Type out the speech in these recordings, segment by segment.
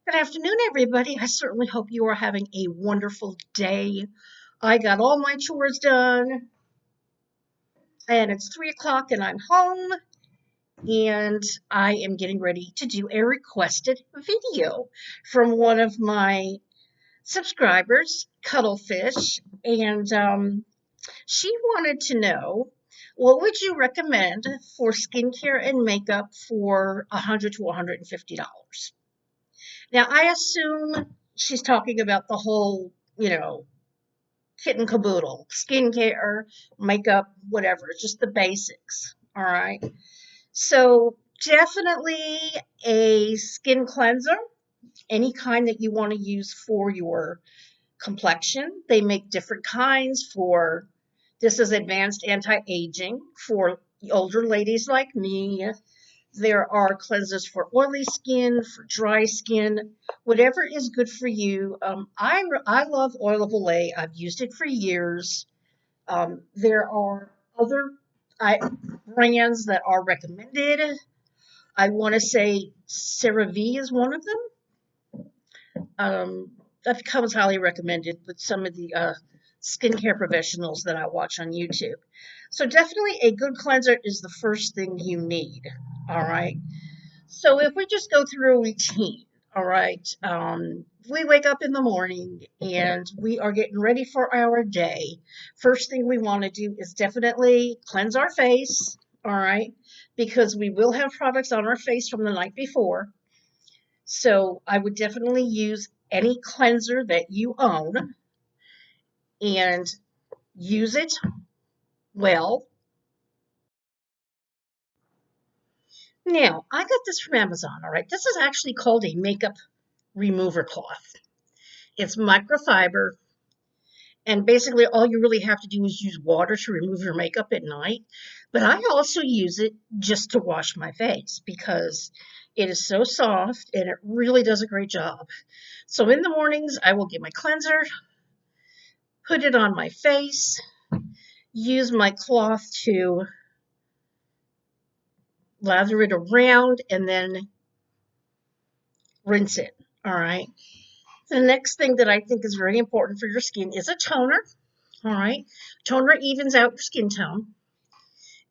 Good afternoon, everybody. I certainly hope you are having a wonderful day. I got all my chores done, and it's 3 o'clock, and I'm home, and I am getting ready to do a requested video from one of my subscribers, Cuddlefish, and she wanted to know what would you recommend for skincare and makeup for $100 to $150. Now, I assume she's talking about the whole, kit and caboodle, skincare, makeup, whatever, just the basics. All right. So, definitely a skin cleanser, any kind that you want to use for your complexion. They make different kinds for this is advanced anti-aging for older ladies like me. There are cleansers for oily skin, for dry skin, whatever is good for you. I love Oil of Olay. I've used it for years. There are other brands that are recommended. I want to say CeraVe is one of them. That comes highly recommended with some of the skincare professionals that I watch on YouTube. So definitely a good cleanser is the first thing you need. All right. So if we just go through a routine, all right, we wake up in the morning and we are getting ready for our day. First thing we want to do is definitely cleanse our face, all right, because we will have products on our face from the night before. So I would definitely use any cleanser that you own and use it well. Now, I got this from Amazon, all right. This is actually called a makeup remover cloth. It's microfiber, and basically all you really have to do is use water to remove your makeup at night. But I also use it just to wash my face because it is so soft and it really does a great job. So in the mornings, I will get my cleanser, put it on my face, use my cloth to lather it around, and then rinse it. All right. The next thing that I think is very important for your skin is a toner. All right. Toner evens out your skin tone.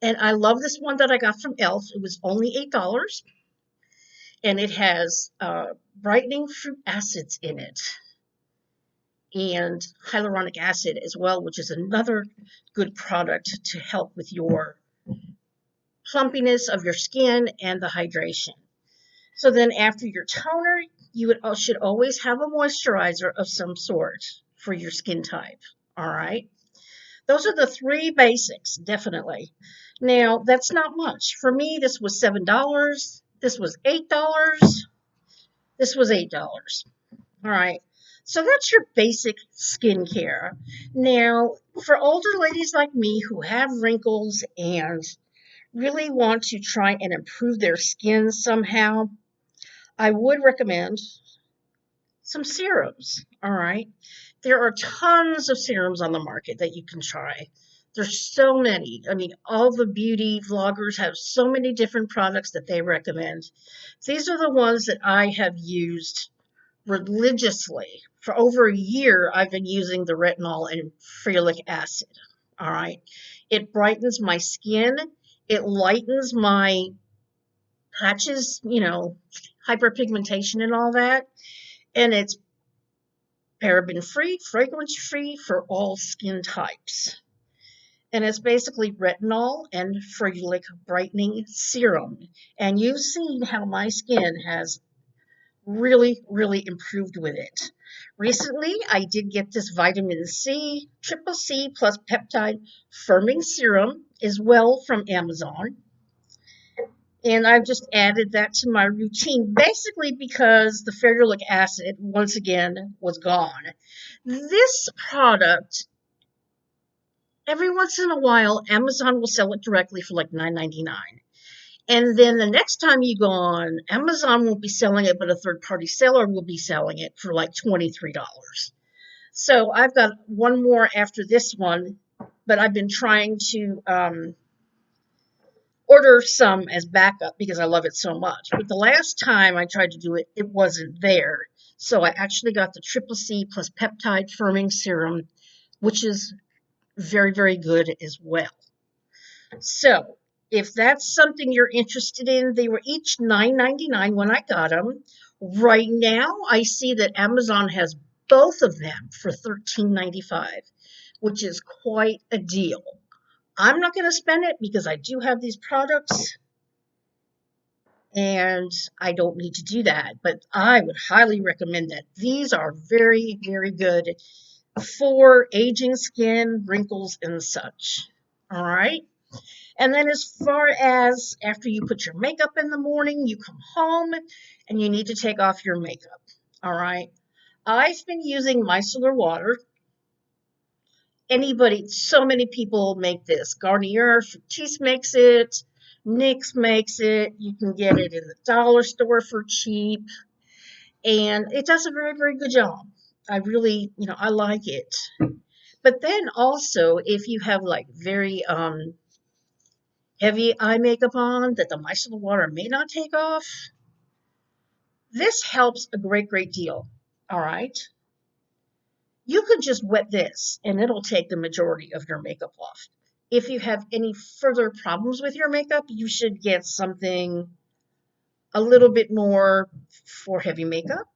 And I love this one that I got from e.l.f. It was only $8. And it has brightening fruit acids in it and hyaluronic acid as well, which is another good product to help with your plumpiness of your skin and the hydration. So then after your toner, should always have a moisturizer of some sort for your skin type. All right. Those are the three basics, definitely. Now, that's not much. For me, this was $7. This was $8. This was $8. All right. So that's your basic skincare. Now, for older ladies like me who have wrinkles and really want to try and improve their skin somehow, I would recommend some serums. All right. There are tons of serums on the market that you can try. There's so many. I mean, all the beauty vloggers have so many different products that they recommend. These are the ones that I have used religiously. For over a year, I've been using the retinol and ferulic acid. All right. It brightens my skin. It lightens my patches, hyperpigmentation and all that. And it's paraben free, fragrance free for all skin types. And it's basically retinol and ferulic brightening serum. And you've seen how my skin has really, really improved with it. Recently, I did get this vitamin C, triple C plus peptide firming serum as well from Amazon. And I've just added that to my routine, basically because the ferulic acid, once again, was gone. This product, every once in a while, Amazon will sell it directly for like $9.99. And then the next time you go on, Amazon won't be selling it, but a third-party seller will be selling it for like $23. So I've got one more after this one, but I've been trying to order some as backup because I love it so much. But the last time I tried to do it, it wasn't there. So I actually got the triple C plus peptide firming serum, which is very, very good as well. So if that's something you're interested in, they were each $9.99 when I got them. Right now, I see that Amazon has both of them for $13.95, which is quite a deal. I'm not going to spend it because I do have these products and I don't need to do that. But I would highly recommend that. These are very, very good for aging skin, wrinkles, and such. All right. And then, as far as after you put your makeup in the morning, you come home and you need to take off your makeup. All right. I've been using micellar water. So many people make this. Garnier, Fructis makes it. NYX makes it. You can get it in the dollar store for cheap. And it does a very, very good job. I really, I like it. But then also, if you have like very heavy eye makeup on that the micellar water may not take off, this helps a great, great deal. All right. You could just wet this and it'll take the majority of your makeup off. If you have any further problems with your makeup, you should get something a little bit more for heavy makeup.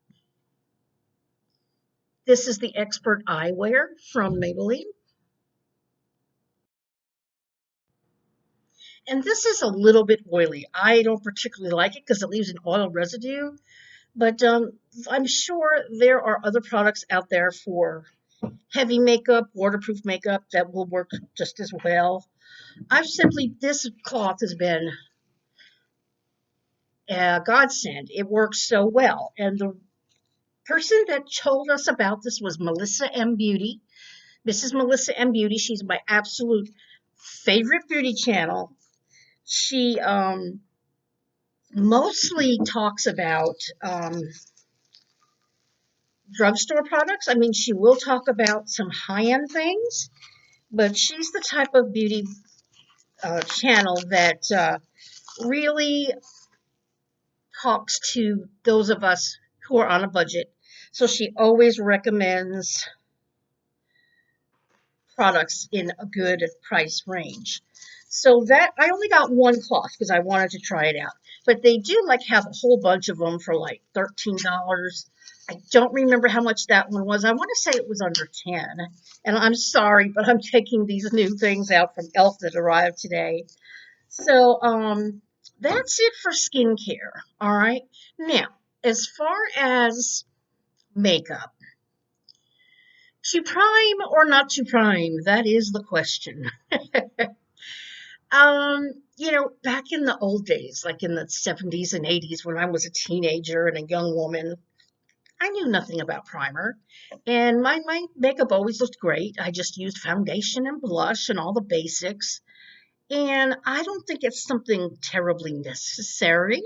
This is the Expert Eyewear from Maybelline. And this is a little bit oily. I don't particularly like it because it leaves an oil residue, but I'm sure there are other products out there for heavy makeup, waterproof makeup that will work just as well. This cloth has been a godsend. It works so well. And the person that told us about this was Melissa M. Beauty. Mrs. Melissa M. Beauty. She's my absolute favorite beauty channel. She mostly talks about drugstore products. I mean, she will talk about some high-end things, but she's the type of beauty channel that really talks to those of us who are on a budget. So she always recommends products in a good price range. So that I only got one cloth because I wanted to try it out. But they do like have a whole bunch of them for like $13. I don't remember how much that one was. I want to say it was under 10. And I'm sorry, but I'm taking these new things out from Elf that arrived today. So that's it for skincare. All right. Now, as far as makeup, to prime or not to prime, that is the question. Back in the old days, like in the 70s and 80s, when I was a teenager and a young woman, I knew nothing about primer. And my makeup always looked great. I just used foundation and blush and all the basics. And I don't think it's something terribly necessary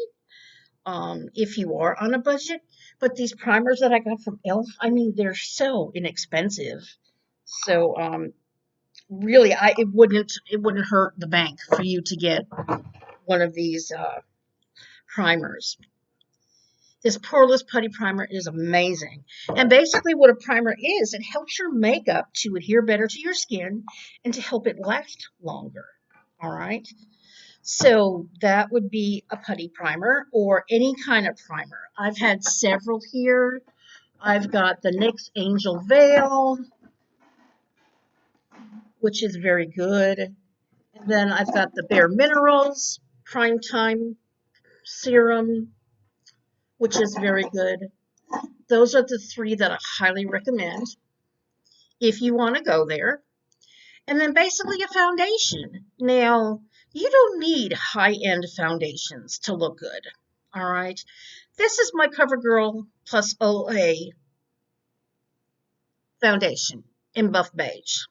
if you are on a budget. But these primers that I got from Elf, I mean, they're so inexpensive. So really, it wouldn't hurt the bank for you to get one of these primers. This poreless putty primer is amazing. And basically what a primer is, it helps your makeup to adhere better to your skin and to help it last longer. All right. So that would be a putty primer or any kind of primer. I've had several here. I've got the NYX Angel Veil, which is very good. And then I've got the Bare Minerals Prime Time Serum, which is very good. Those are the three that I highly recommend if you want to go there. And then basically a foundation. Now, you don't need high-end foundations to look good. All right. This is my CoverGirl Plus OA foundation in buff beige.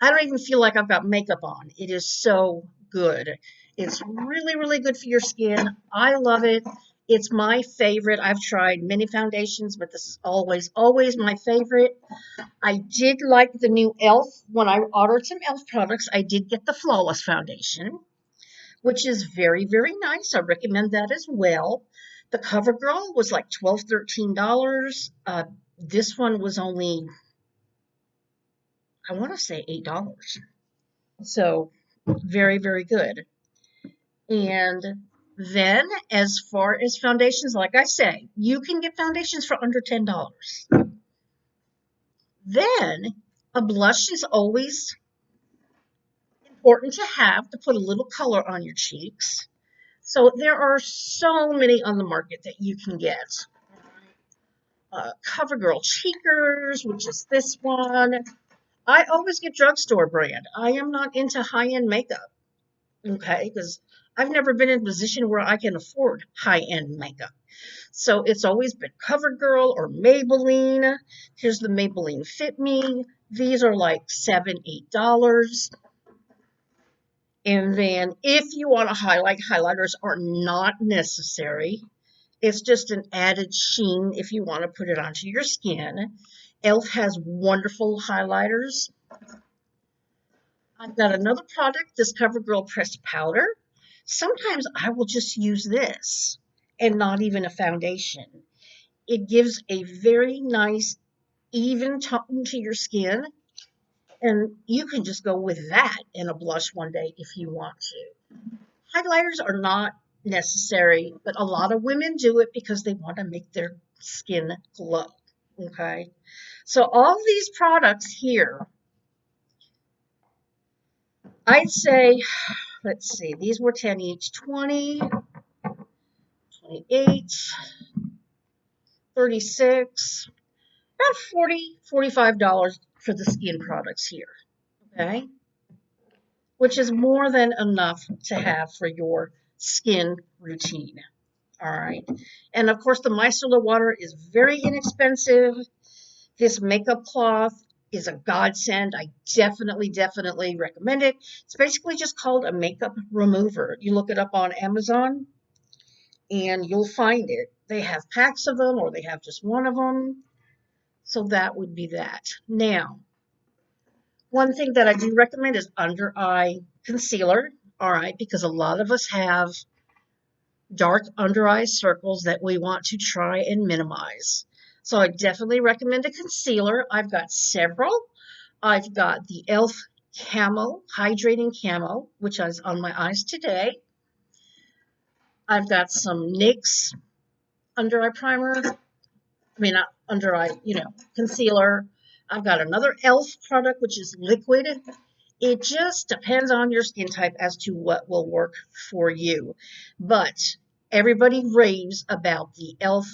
I don't even feel like I've got makeup on. It is so good. It's really, really good for your skin. I love it. It's my favorite. I've tried many foundations, but this is always, always my favorite. I did like the new e.l.f. When I ordered some e.l.f. products, I did get the Flawless Foundation. which is very, very nice. I recommend that as well. The CoverGirl was like $12, $13. This one was only, I want to say $8. So very, very good. And then as far as foundations, like I say, you can get foundations for under $10. Then a blush is always important to have to put a little color on your cheeks. So there are so many on the market that you can get. CoverGirl Cheekers, which is this one. I always get drugstore brand. I am not into high-end makeup, okay? Because I've never been in a position where I can afford high-end makeup. So it's always been CoverGirl or Maybelline. Here's the Maybelline Fit Me. These are like $7, $8. And then if you want to highlight, highlighters are not necessary. It's just an added sheen if you want to put it onto your skin. e.l.f. has wonderful highlighters. I've got another product, this CoverGirl Pressed Powder. Sometimes I will just use this and not even a foundation. It gives a very nice, even tone to your skin. And you can just go with that in a blush one day if you want to. Highlighters are not necessary, but a lot of women do it because they want to make their skin glow. Okay. So all these products here, I'd say, let's see, these were 10 each, 20, 28, 36, about $40, $45 for the skin products here. Okay. Which is more than enough to have for your skin routine. All right. And of course, the micellar water is very inexpensive. This makeup cloth is a godsend. I definitely recommend it. It's basically just called a makeup remover. You look it up on Amazon and you'll find it. They have packs of them or they have just one of them. So that would be that. Now, one thing that I do recommend is under eye concealer. All right, because a lot of us have dark under eye circles that we want to try and minimize. So I definitely recommend a concealer. I've got several. I've got the e.l.f. Camo, Hydrating Camo, which is on my eyes today. I've got some NYX under eye primer. I mean, not under eye, concealer. I've got another e.l.f. product, which is liquid. It just depends on your skin type as to what will work for you. But everybody raves about the e.l.f.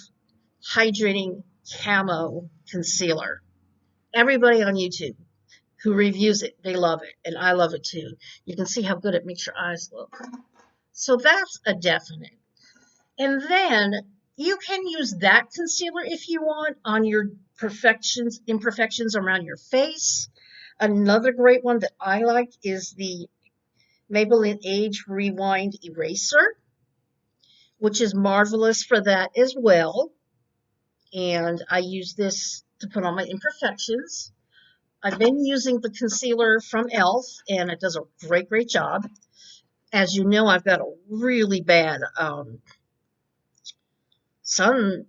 Hydrating Camo Concealer. Everybody on YouTube who reviews it, they love it, and I love it too. You can see how good it makes your eyes look. So that's a definite. And then you can use that concealer if you want on your imperfections around your face. Another great one that I like is the Maybelline Age Rewind Eraser, which is marvelous for that as well. And I use this to put on my imperfections. I've been using the concealer from e.l.f. and it does a great job. As you know, I've got a really bad sun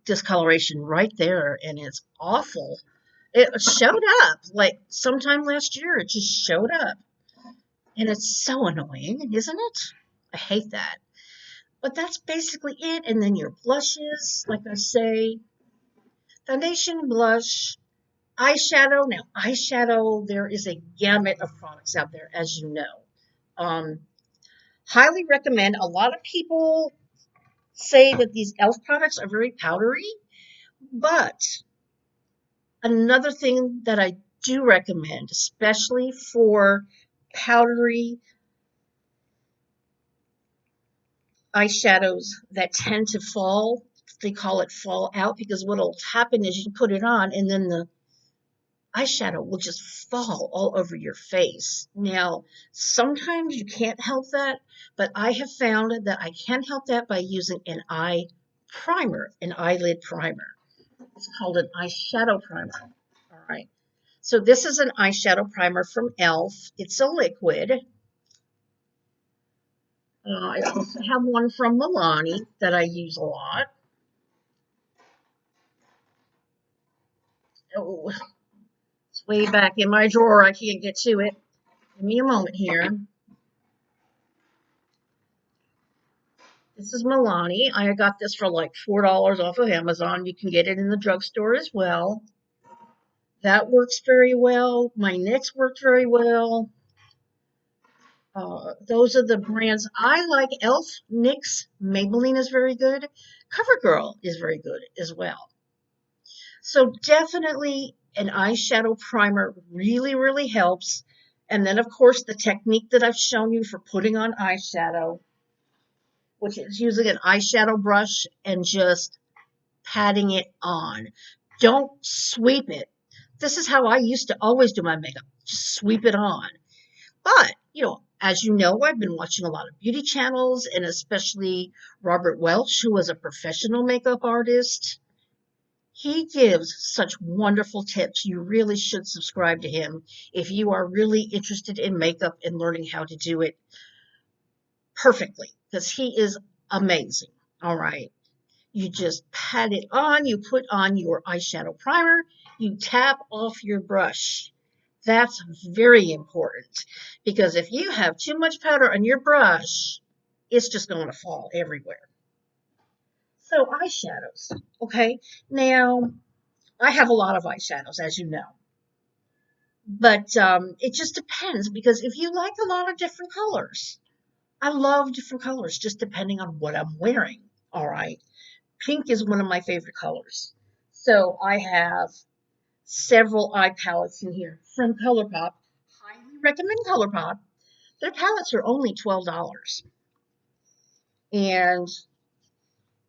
discoloration right there, and it's awful. It showed up like sometime last year. It just showed up, and it's so annoying, isn't it? I hate that. But that's basically it. And then your blushes, like I say, foundation, blush, eyeshadow. Now, eyeshadow, there is a gamut of products out there, as you know. Highly recommend. A lot of people say that these e.l.f. products are very powdery, but another thing that I do recommend, especially for powdery eyeshadows that tend to fall, they call it fall out, because what'll happen is you put it on and then the eyeshadow will just fall all over your face. Now, sometimes you can't help that, but I have found that I can help that by using an eye primer, an eyelid primer. It's called an eyeshadow primer. All right. So this is an eyeshadow primer from e.l.f. It's a liquid. I also have one from Milani that I use a lot. Oh, it's way back in my drawer. I can't get to it. Give me a moment here. This is Milani. I got this for like $4 off of Amazon. You can get it in the drugstore as well. That works very well. My NYX worked very well. Those are the brands I like. Elf, NYX, Maybelline is very good. CoverGirl is very good as well. So definitely an eyeshadow primer really, really helps. And then, of course, the technique that I've shown you for putting on eyeshadow, which is using an eyeshadow brush and just patting it on. Don't sweep it. This is how I used to always do my makeup. Just sweep it on. But, as you know, I've been watching a lot of beauty channels, and especially Robert Welch, who is a professional makeup artist. He gives such wonderful tips. You really should subscribe to him if you are really interested in makeup and learning how to do it perfectly, because he is amazing. All right. You just pat it on, you put on your eyeshadow primer, you tap off your brush. That's very important because if you have too much powder on your brush, it's just going to fall everywhere. So, eyeshadows. Okay. Now, I have a lot of eyeshadows, as you know, but it just depends because if you like a lot of different colors, I love different colors just depending on what I'm wearing. All right. Pink is one of my favorite colors. So I have several eye palettes in here from ColourPop. Highly recommend ColourPop. Their palettes are only $12. And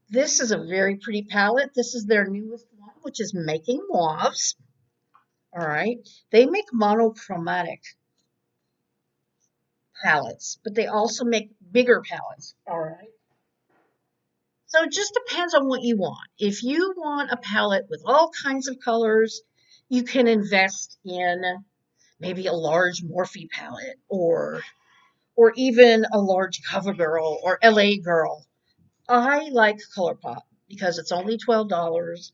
this is a very pretty palette. This is their newest one, which is Making Mauves. All right. They make monochromatic palettes, but they also make bigger palettes. All right. So it just depends on what you want. If you want a palette with all kinds of colors, you can invest in maybe a large Morphe palette or even a large CoverGirl or LA Girl. I like ColourPop because it's only $12.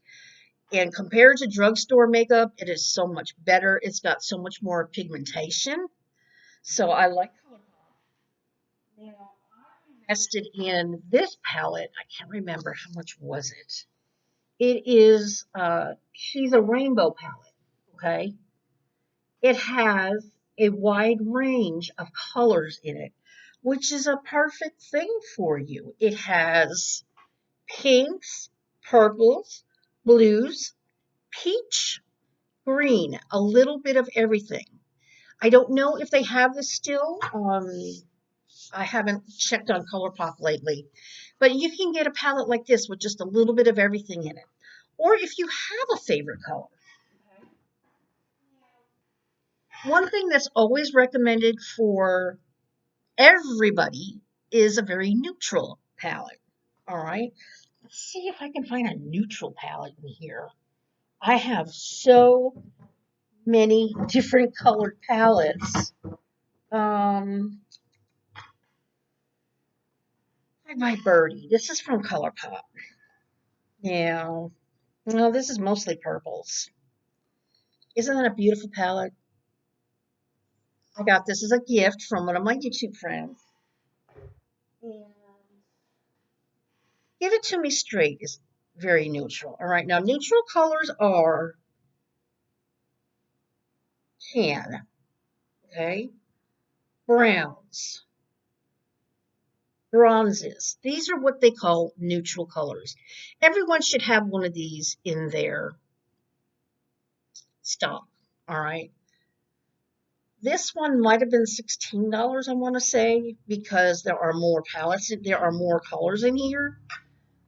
And compared to drugstore makeup, it is so much better. It's got so much more pigmentation. So I like ColourPop. Now, I invested in this palette. I can't remember how much was it. It is, she's a rainbow palette, okay? It has a wide range of colors in it, which is a perfect thing for you. It has pinks, purples, blues, peach, green, a little bit of everything. I don't know if they have this still. I haven't checked on ColourPop lately, but you can get a palette like this with just a little bit of everything in it. Or if you have a favorite color. One thing that's always recommended for everybody is a very neutral palette. All right. Let's see if I can find a neutral palette in here. I have so many different colored palettes. Um, my birdie. This is from ColourPop. Now, no, this is mostly purples. Isn't that a beautiful palette? I got this as a gift from one of my YouTube friends. And Give It To Me Straight is very neutral. All right, now neutral colors are tan, okay, browns, bronzes. These are what they call neutral colors. Everyone should have one of these in their stock. All right. This one might have been $16, I want to say, because there are more palettes. There are more colors in here.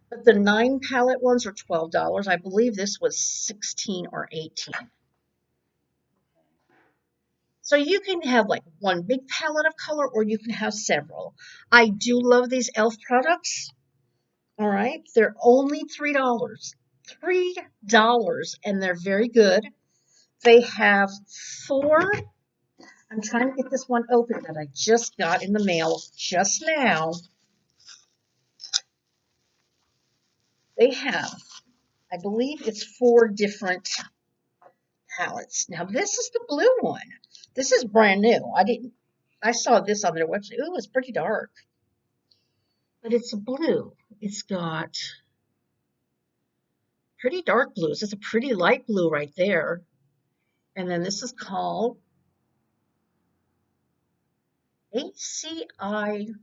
But the 9 palette ones are $12. I believe this was 16 or 18. So you can have like one big palette of color or you can have several. I do love these e.l.f. products. All right. They're only $3. $3 and they're very good. They have 4 I'm trying to get this one open that I just got in the mail just now. They have, I believe it's 4 different palettes. Now this is the blue one. This is brand new. I saw this on their website. Ooh, it's pretty dark. But it's a blue. It's got pretty dark blues. It's a pretty light blue right there. And then this is called HCIU.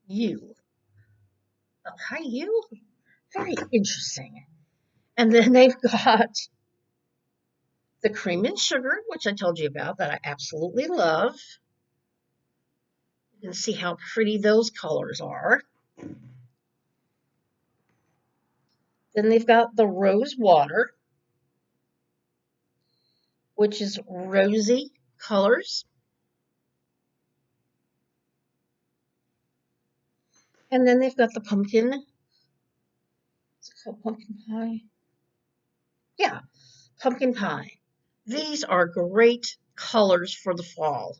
HIU? Very interesting. And then they've got the cream and sugar, which I told you about, that I absolutely love. You can see how pretty those colors are. Then they've got the rose water, which is rosy colors. And then they've got the pumpkin. Is it called pumpkin pie? Yeah, pumpkin pie. These are great colors for the fall.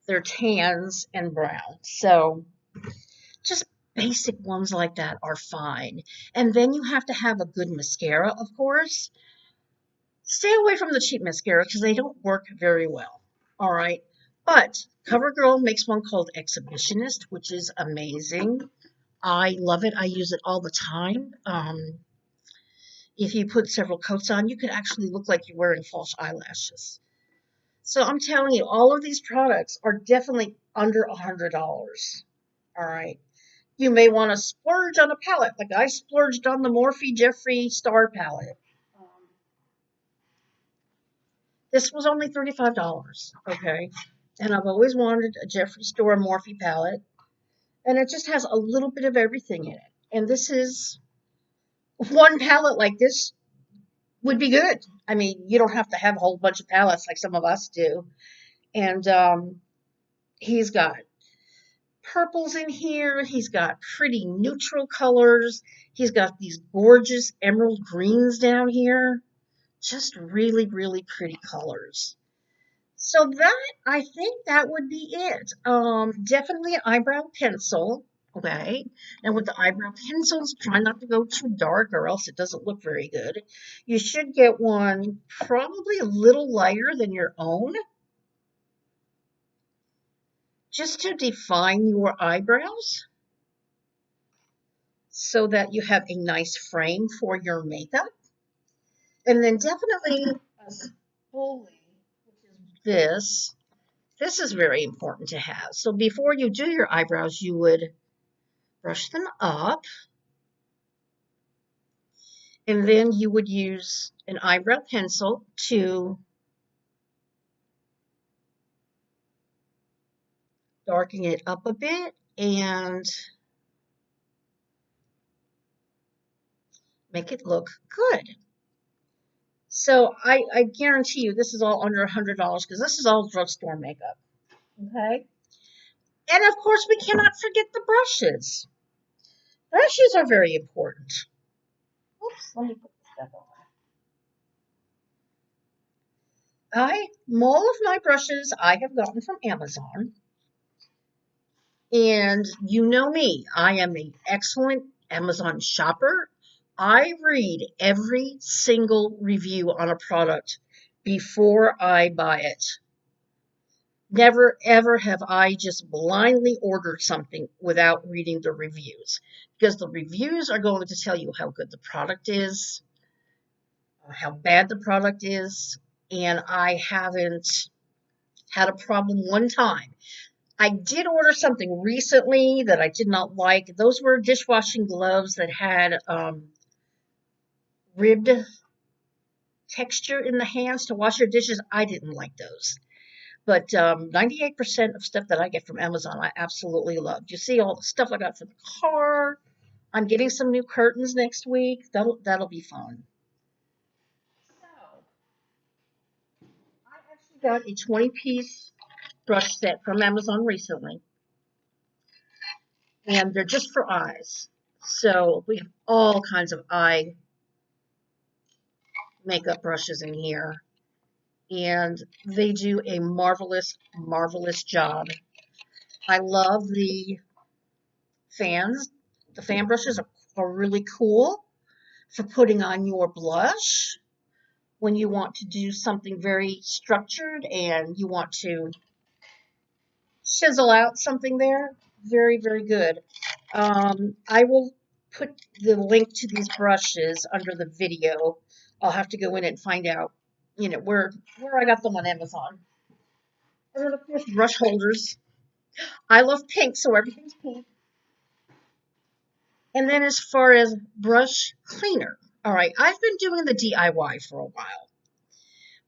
They're tans and brown. So just basic ones like that are fine. And then you have to have a good mascara, of course. Stay away from the cheap mascara because they don't work very well. All right. But CoverGirl makes one called Exhibitionist, which is amazing. I love it. I use it all the time. If you put several coats on, you could actually look like you're wearing false eyelashes. So I'm telling you, all of these products are definitely under $100. All right. You may want to splurge on a palette, like I splurged on the Morphe Jeffree Star palette. This was only $35, okay? And I've always wanted a Jeffree Star Morphe palette, and it just has a little bit of everything in it. And this is one palette like this would be good. I mean, you don't have to have a whole bunch of palettes like some of us do. And he's got purples in here. He's got pretty neutral colors. He's got these gorgeous emerald greens down here. Just really, really pretty colors. So that, I think that would be it. Definitely an eyebrow pencil. Okay. And with the eyebrow pencils, try not to go too dark or else it doesn't look very good. You should get one probably a little lighter than your own, just to define your eyebrows so that you have a nice frame for your makeup. And then definitely a spoolie, which is this. This is very important to have. So before you do your eyebrows, you would brush them up, and then you would use an eyebrow pencil to darken it up a bit and make it look good. So I guarantee you this is all under $100 because this is all drugstore makeup. Okay. And of course, we cannot forget the brushes. Brushes are very important. Oops, let me put this back on. All of my brushes I have gotten from Amazon. And you know me, I am an excellent Amazon shopper. I read every single review on a product before I buy it. Never ever have I just blindly ordered something without reading the reviews, because the reviews are going to tell you how good the product is, how bad the product is, and I haven't had a problem one time. I did order something recently that I did not like. Those were dishwashing gloves that had ribbed texture in the hands to wash your dishes. I didn't like those. But 98% of stuff that I get from Amazon, I absolutely love. You see all the stuff I got for the car. I'm getting some new curtains next week. That'll be fun. So I actually got a 20-piece brush set from Amazon recently, and they're just for eyes. So we have all kinds of eye makeup brushes in here. and they do a marvelous, marvelous job. I love the fans. The fan brushes are really cool for putting on your blush when you want to do something very structured and you want to chisel out something there. Very, very good. I will put the link to these brushes under the video. I'll have to go in and find out, where I got them on Amazon. And then, of course, brush holders. I love pink, so everything's pink. And then as far as brush cleaner, all right, I've been doing the DIY for a while,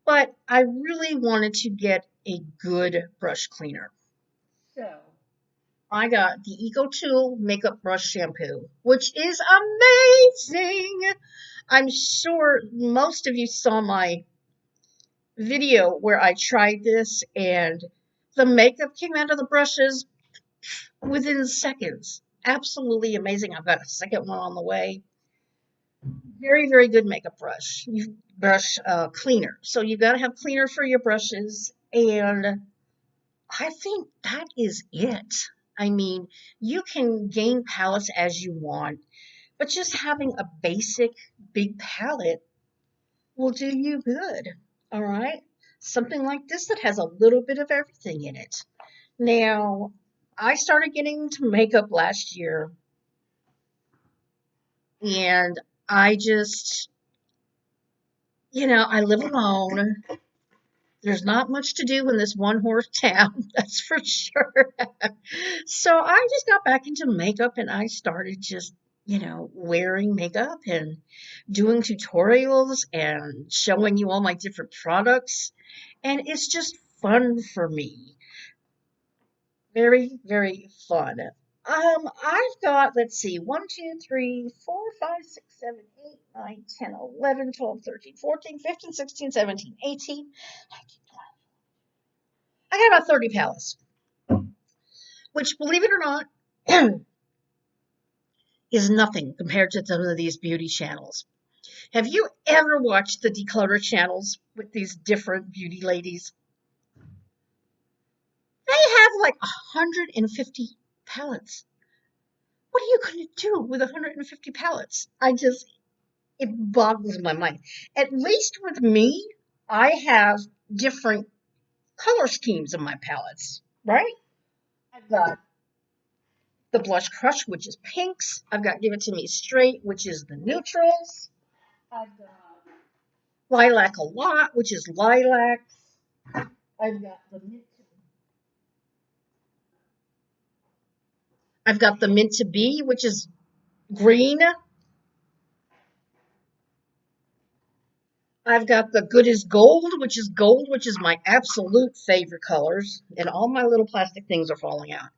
but I really wanted to get a good brush cleaner. So I got the Eco Tool Makeup Brush Shampoo, which is amazing. I'm sure most of you saw my video where I tried this and the makeup came out of the brushes within seconds. Absolutely amazing. I've got a second one on the way. Very, very good makeup brush cleaner. So you've got to have cleaner for your brushes, and I think that is it. I mean, you can gain palettes as you want, but just having a basic big palette will do you good. All right? Something like this that has a little bit of everything in it. Now, I started getting into makeup last year, and I just, I live alone. There's not much to do in this one horse town, that's for sure. So I just got back into makeup and I started just, wearing makeup and doing tutorials and showing you all my different products. And it's just fun for me. Very, very fun. I've got, let's see, 1, 2, 3, 4, 5, 6, 7, 8, 9, 10, 11, 12, 13, 14, 15, 16, 17, 18, 19, 20. I got about 30 palettes, which, believe it or not, is nothing compared to some of these beauty channels. Have you ever watched the declutter channels with these different beauty ladies? They have like 150 palettes. What are you going to do with 150 palettes? It boggles my mind. At least with me, I have different color schemes in my palettes, right? I've got the Blush Crush, which is pinks. I've got Give It To Me Straight, which is the neutrals. I've got Lilac a Lot, which is lilacs. I've got the Mint to Be, which is green. I've got the Good as Gold, which is my absolute favorite colors. And all my little plastic things are falling out.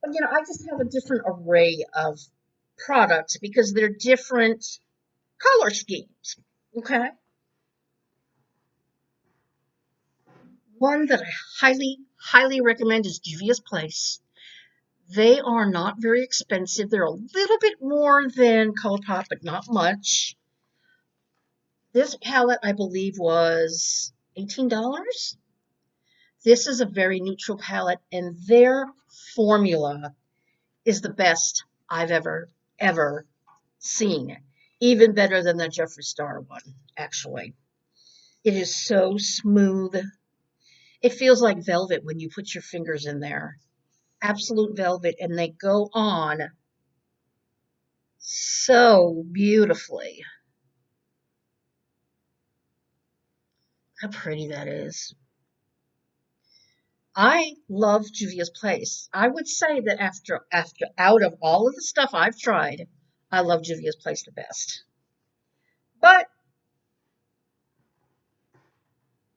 But I just have a different array of products because they're different color schemes. Okay. One that I highly, highly recommend is Juvia's Place. They are not very expensive. They're a little bit more than ColourPop, but not much. This palette, I believe, was $18. This is a very neutral palette, and their formula is the best I've ever seen. Even better than the Jeffree Star one, actually. It is so smooth. It feels like velvet when you put your fingers in there. Absolute velvet, and they go on so beautifully. How pretty that is. I love Juvia's Place. I would say that after out of all of the stuff I've tried, I love Juvia's Place the best. But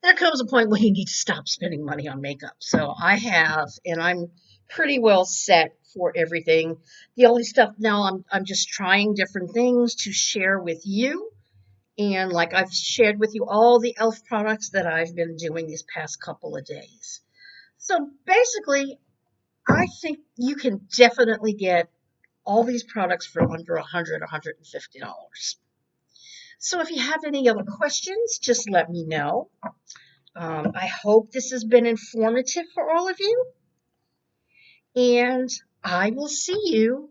there comes a point when you need to stop spending money on makeup. So I have, and I'm pretty well set for everything. The only stuff now I'm just trying different things to share with you. And like I've shared with you all the e.l.f. products that I've been doing these past couple of days. So basically, I think you can definitely get all these products for under $150. So if you have any other questions, just let me know. I hope this has been informative for all of you, and I will see you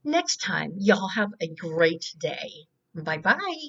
next time. Y'all have a great day. Bye bye.